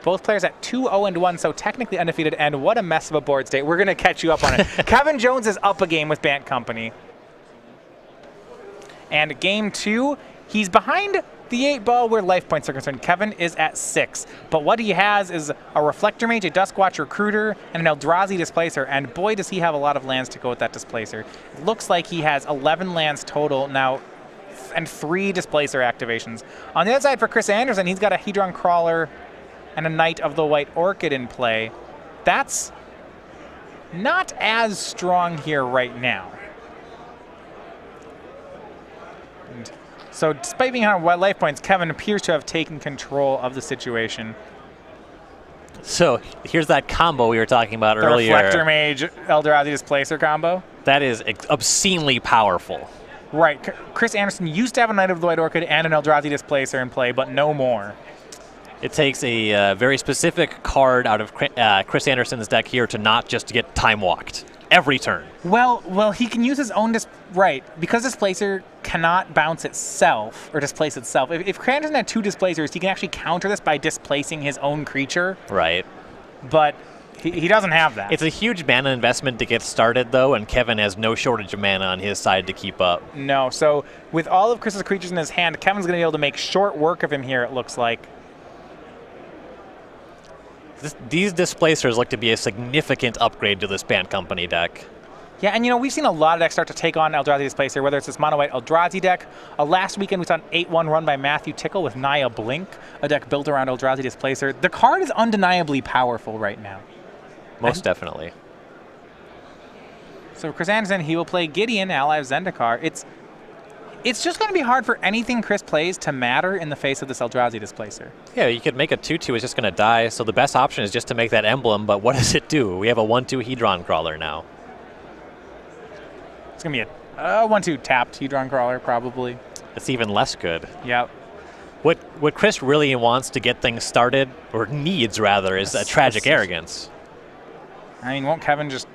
Both players at 2-0-1, so technically undefeated, and what a mess of a board state. We're going to catch you up on it. Kevin Jones is up a game with Bant Company. And game 2, he's behind the 8 ball where life points are concerned. Kevin is at 6. But what he has is a Reflector Mage, a Duskwatch Recruiter, and an Eldrazi Displacer. And boy, does he have a lot of lands to go with that Displacer. It looks like he has 11 lands total now and 3 Displacer activations. On the other side for Chris Andersen, he's got a Hedron Crawler and a Knight of the White Orchid in play. That's not as strong here right now. And so despite being on white life points, Kevin appears to have taken control of the situation. So here's that combo we were talking about earlier. The Reflector Mage, Eldrazi Displacer combo. That is obscenely powerful. Right. Chris Andersen used to have a Knight of the White Orchid and an Eldrazi Displacer in play, but no more. It takes a very specific card out of Chris Andersen's deck here to not just get time walked every turn. Well, he can use his own right, because Displacer cannot bounce itself or displace itself. If Chris Andersen had 2 Displacers, he can actually counter this by displacing his own creature. Right. But he doesn't have that. It's a huge mana investment to get started, though, and Kevin has no shortage of mana on his side to keep up. No, so with all of Chris's creatures in his hand, Kevin's going to be able to make short work of him here, it looks like. These Displacers look to be a significant upgrade to this Bant Company deck. Yeah, and we've seen a lot of decks start to take on Eldrazi Displacer, whether it's this mono-white Eldrazi deck. Last weekend we saw an 8-1 run by Matthew Tickle with Naya Blink, a deck built around Eldrazi Displacer. The card is undeniably powerful right now. Most definitely. So Chris Andersen, he will play Gideon, ally of Zendikar. It's just going to be hard for anything Chris plays to matter in the face of this Eldrazi Displacer. Yeah, you could make a 2-2, it's just going to die, so the best option is just to make that emblem, but what does it do? We have a 1-2 Hedron Crawler now. It's going to be a 1-2 tapped Hedron Crawler, probably. It's even less good. Yep. What Chris really wants to get things started, or needs rather, is a Tragic Arrogance. I mean, won't Kevin just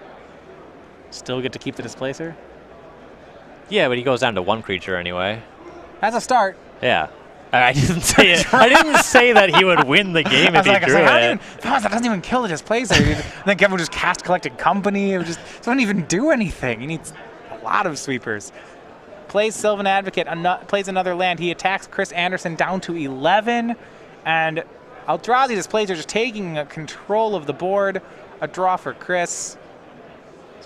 still get to keep the Displacer? Yeah, but he goes down to 1 creature anyway. That's a start. Yeah. I didn't say it. I didn't say that he would win the game if he drew it. That doesn't even kill the Displacer. Then Kevin would just cast Collected Company. It doesn't even do anything. He needs a lot of sweepers. Plays Sylvan Advocate, plays another land. He attacks Chris Andersen down to 11. And Eldrazi Displacer just taking control of the board. A draw for Chris.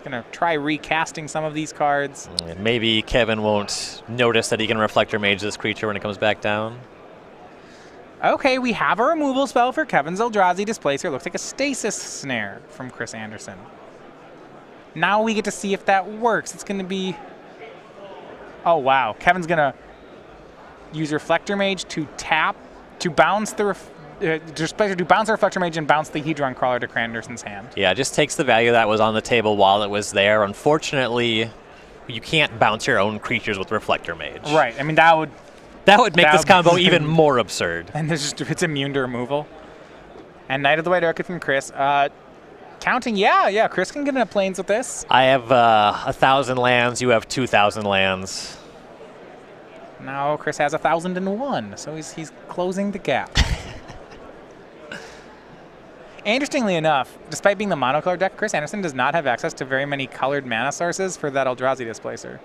Going to try recasting some of these cards. Maybe Kevin won't notice that he can Reflector Mage this creature when it comes back down. Okay, we have a removal spell for Kevin's Eldrazi Displacer. Looks like a Stasis Snare from Chris Andersen. Now we get to see if that works. It's going to be... Oh, wow. Kevin's going to use Reflector Mage to tap, to bounce the... Displacer to bounce the Reflector Mage and bounce the Hedron Crawler to Andersen's hand. Yeah, it just takes the value that was on the table while it was there. Unfortunately, you can't bounce your own creatures with Reflector Mage. Right. I mean, that would make this combo even more absurd. And it's immune to removal. And Knight of the White Orchid from Chris. Counting, yeah. Chris can get into planes with this. I have 1,000 lands. You have 2,000 lands. Now Chris has 1,001, so he's closing the gap. Interestingly enough, despite being the monocolor deck, Chris Andersen does not have access to very many colored mana sources for that Eldrazi Displacer.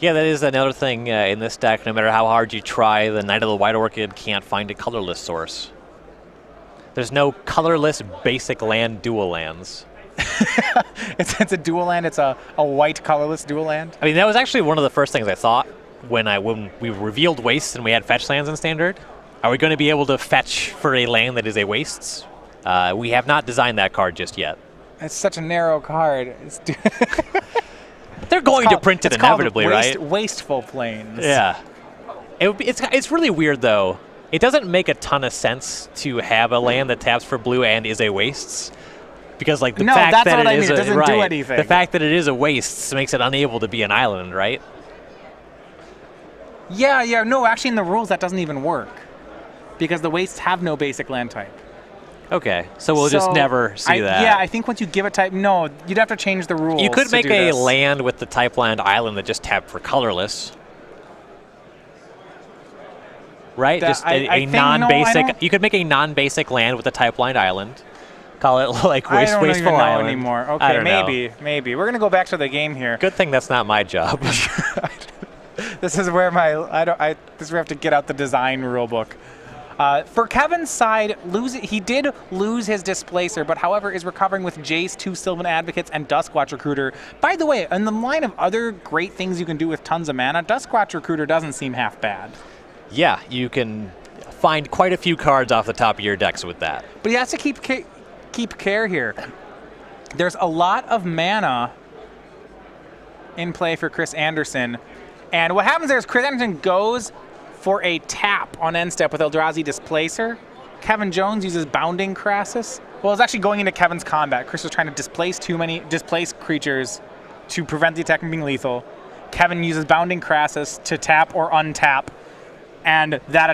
Yeah, that is another thing in this deck. No matter how hard you try, the Knight of the White Orchid can't find a colorless source. There's no colorless basic land dual lands. It's a dual land. It's a white colorless dual land. I mean, that was actually one of the first things I thought when we revealed wastes and we had fetch lands in Standard. Are we going to be able to fetch for a land that is a wastes? We have not designed that card just yet. It's such a narrow card. They're going to print it inevitably, right? Wasteful planes. Yeah. It's really weird, though. It doesn't make a ton of sense to have a land that taps for blue and is a wastes. Because like the fact that it doesn't do anything. The fact that it is a wastes makes it unable to be an island, right? Yeah. No, actually in the rules that doesn't even work. Because the wastes have no basic land type. Okay, so we'll just never see that. Yeah, I think once you give a type, no, you'd have to change the rules. You could make a land with the type land island that just tapped for colorless. right? Just a non-basic. You could make a non-basic land with a type-blind island. Call it like Wasteful Island. I don't even know anymore. Okay, maybe. We're gonna go back to the game here. Good thing that's not my job. This is where this is where I have to get out the design rule book. For Kevin's side, he did lose his Displacer, but however is recovering with Jace, 2 Sylvan Advocates, and Duskwatch Recruiter. By the way, in the line of other great things you can do with tons of mana, Duskwatch Recruiter doesn't seem half bad. Yeah, you can find quite a few cards off the top of your decks with that. But he has to keep care here. There's a lot of mana in play for Chris Andersen. And what happens there is Chris Andersen goes for a tap on end step with Eldrazi Displacer. Kevin Jones uses Bounding Crassus. Well, it's actually going into Kevin's combat. Chris was trying to displace creatures to prevent the attack from being lethal. Kevin uses Bounding Crassus to tap or untap, and that attack